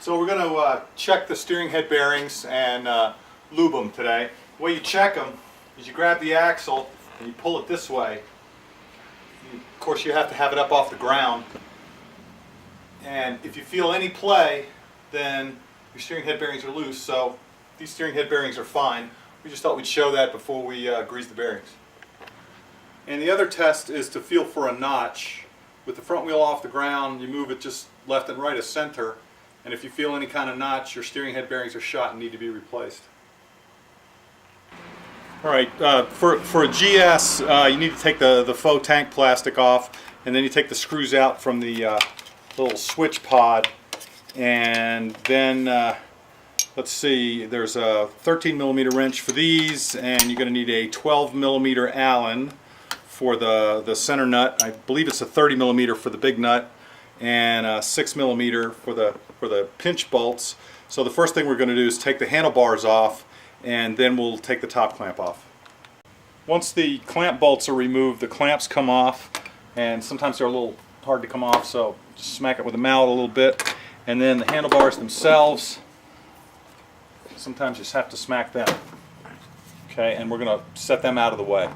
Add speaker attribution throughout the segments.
Speaker 1: So we're going to check the steering head bearings and lube them today. The way you check them is you grab the axle and you pull it this way. Of course, you have to have it up off the ground. And if you feel any play, then your steering head bearings are loose. So these steering head bearings are fine. We just thought we'd show that before we grease the bearings. And the other test is to feel for a notch. With the front wheel off the ground, you move it just left and right of center. And if you feel any kind of notch, your steering head bearings are shot and need to be replaced. Alright, for a GS, you need to take the faux tank plastic off, and then you take the screws out from the little switch pod, and then let's see, there's a 13mm wrench for these, and you're going to need a 12mm Allen for the center nut. I believe it's a 30mm for the big nut, and a 6mm for the pinch bolts. So the first thing we're going to do is take the handlebars off, and then we'll take the top clamp off. Once the clamp bolts are removed, the clamps come off, and sometimes they're a little hard to come off, so just smack it with a mallet a little bit. And then the handlebars themselves, sometimes you just have to smack them. Okay, and we're going to set them out of the way.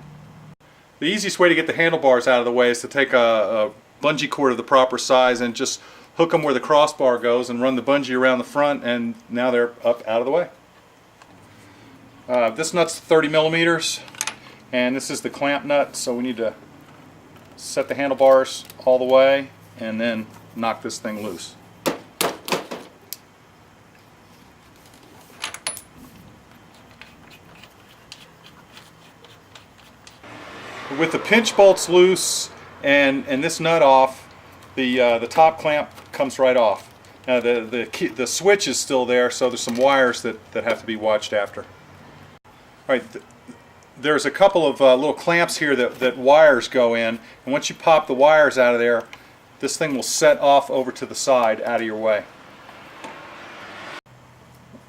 Speaker 1: The easiest way to get the handlebars out of the way is to take a bungee cord of the proper size and just hook them where the crossbar goes and run the bungee around the front, and now they're up out of the way. This nut's 30mm, and this is the clamp nut, so we need to set the handlebars all the way and then knock this thing loose. With the pinch bolts loose and this nut off, the top clamp comes right off. Now the switch is still there, so there's some wires that have to be watched after. All right, there's a couple of little clamps here that wires go in, and once you pop the wires out of there, this thing will set off over to the side out of your way.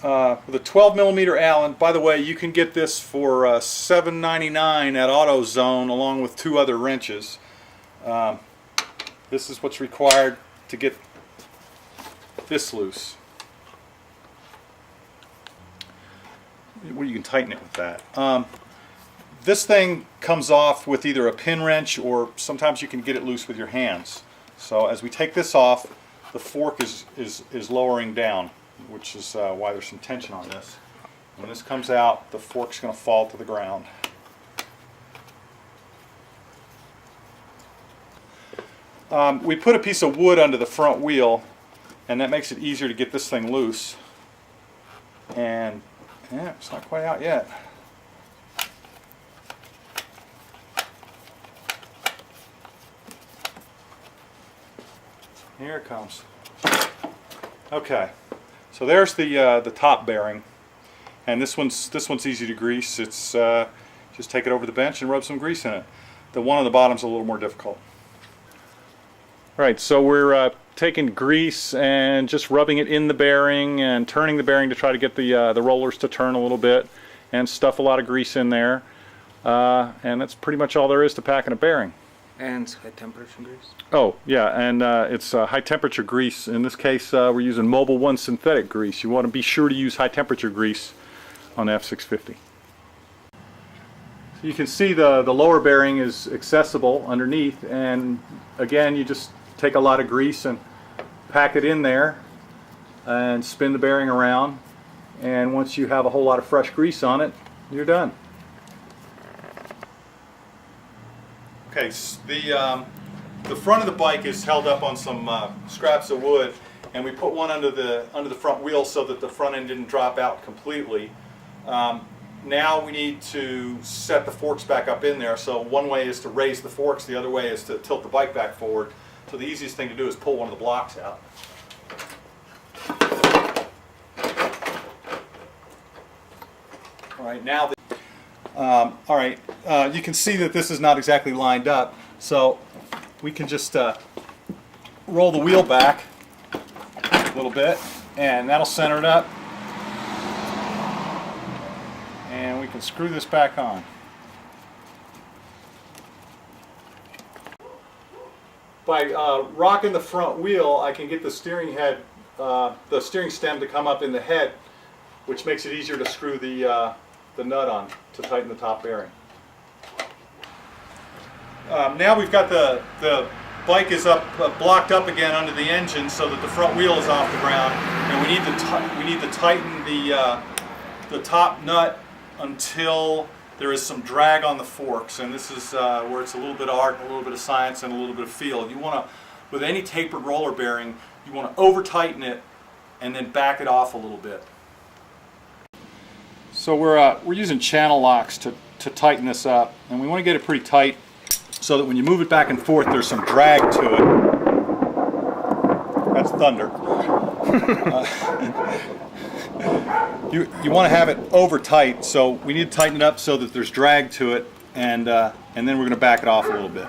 Speaker 1: With a 12mm Allen, by the way, you can get this for $7.99 at AutoZone along with 2 other wrenches. This is what's required to get this loose. Well, you can tighten it with that. This thing comes off with either a pin wrench, or sometimes you can get it loose with your hands. So as we take this off, the fork is lowering down, which is why there's some tension on this. When this comes out, the fork's going to fall to the ground. We put a piece of wood under the front wheel, and that makes it easier to get this thing loose. And yeah, it's not quite out yet. Here it comes. Okay, so there's the top bearing, and this one's easy to grease. It's just take it over the bench and rub some grease in it. The one on the bottom's a little more difficult. All right, so we're taking grease and just rubbing it in the bearing and turning the bearing to try to get the rollers to turn a little bit, and stuff a lot of grease in there, and that's pretty much all there is to packing a bearing.
Speaker 2: And high temperature grease?
Speaker 1: Oh, yeah, and it's high temperature grease. In this case, we're using Mobil 1 synthetic grease. You want to be sure to use high temperature grease on the F650. So you can see the lower bearing is accessible underneath, and again, you just take a lot of grease and pack it in there and spin the bearing around, and once you have a whole lot of fresh grease on it, you're done. Okay, the front of the bike is held up on some scraps of wood, and we put one under the front wheel so that the front end didn't drop out completely. Now we need to set the forks back up in there. So one way is to raise the forks, the other way is to tilt the bike back forward. So the easiest thing to do is pull one of the blocks out. All right, now you can see that this is not exactly lined up, so we can just roll the wheel back a little bit, and that'll center it up, and we can screw this back on. By rocking the front wheel, I can get the steering head the steering stem to come up in the head, which makes it easier to screw the nut on to tighten the top bearing. Now we've got the bike is up blocked up again under the engine so that the front wheel is off the ground, and we need to tighten the top nut until there is some drag on the forks, and this is where it's a little bit of art, and a little bit of science, and a little bit of feel. You want to, with any tapered roller bearing, you want to over tighten it and then back it off a little bit. So we're using channel locks to tighten this up, and we want to get it pretty tight so that when you move it back and forth, there's some drag to it. That's thunder. You want to have it over tight, so we need to tighten it up so that there's drag to it, and then we're going to back it off a little bit.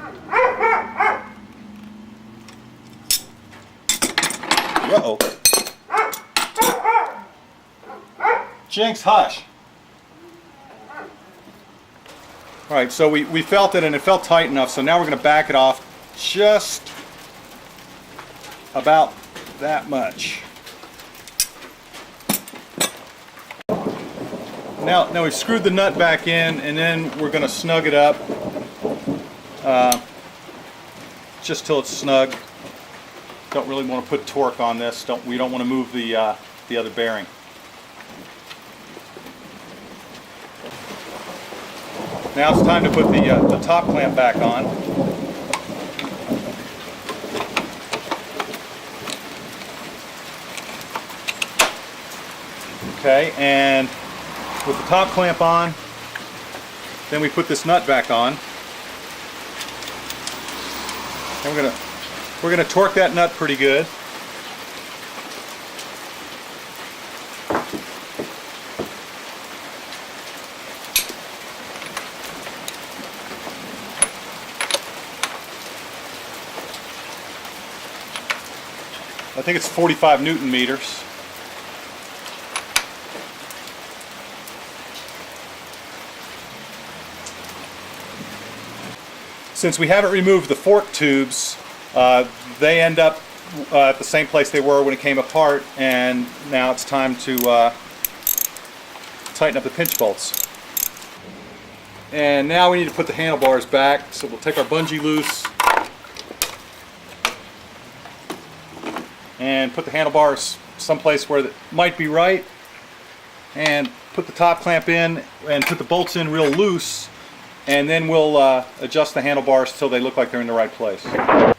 Speaker 1: Uh-oh. Jinx, hush. All right, so we felt it, and it felt tight enough, so now we're going to back it off just about that much. Now we've screwed the nut back in, and then we're going to snug it up just till it's snug. Don't really want to put torque on this. We don't want to move the other bearing. Now it's time to put the top clamp back on. Okay, and with the top clamp on, then we put this nut back on. And we're gonna torque that nut pretty good. I think it's 45 Newton meters. Since we haven't removed the fork tubes, they end up at the same place they were when it came apart, and now it's time to tighten up the pinch bolts. And now we need to put the handlebars back, so we'll take our bungee loose and put the handlebars someplace where it might be right, and put the top clamp in and put the bolts in real loose, and then we'll adjust the handlebars till they look like they're in the right place. So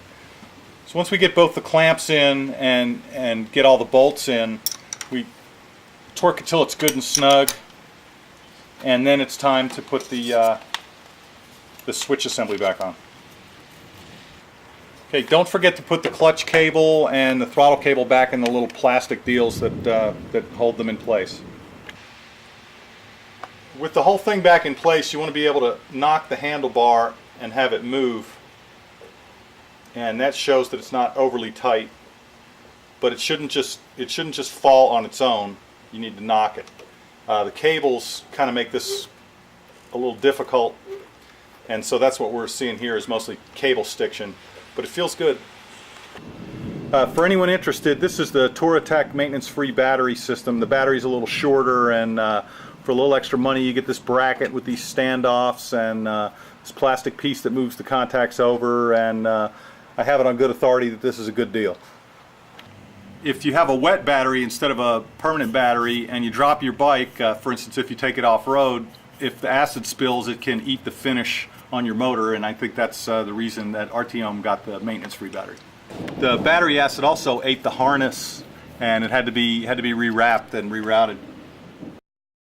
Speaker 1: once we get both the clamps in and get all the bolts in, we torque it till it's good and snug, and then it's time to put the switch assembly back on. Okay, don't forget to put the clutch cable and the throttle cable back in the little plastic deals that hold them in place. With the whole thing back in place, you want to be able to knock the handlebar and have it move. And that shows that it's not overly tight, but it shouldn't just fall on its own. You need to knock it. The cables kind of make this a little difficult, and so that's what we're seeing here is mostly cable stiction. But it feels good. For anyone interested, this is the Touratech maintenance-free battery system. The battery's a little shorter, and for a little extra money you get this bracket with these standoffs and this plastic piece that moves the contacts over, and I have it on good authority that this is a good deal. If you have a wet battery instead of a permanent battery and you drop your bike, for instance if you take it off-road, if the acid spills it can eat the finish on your motor, and I think that's the reason that RTM got the maintenance-free battery. The battery acid also ate the harness, and it had to be rewrapped and rerouted.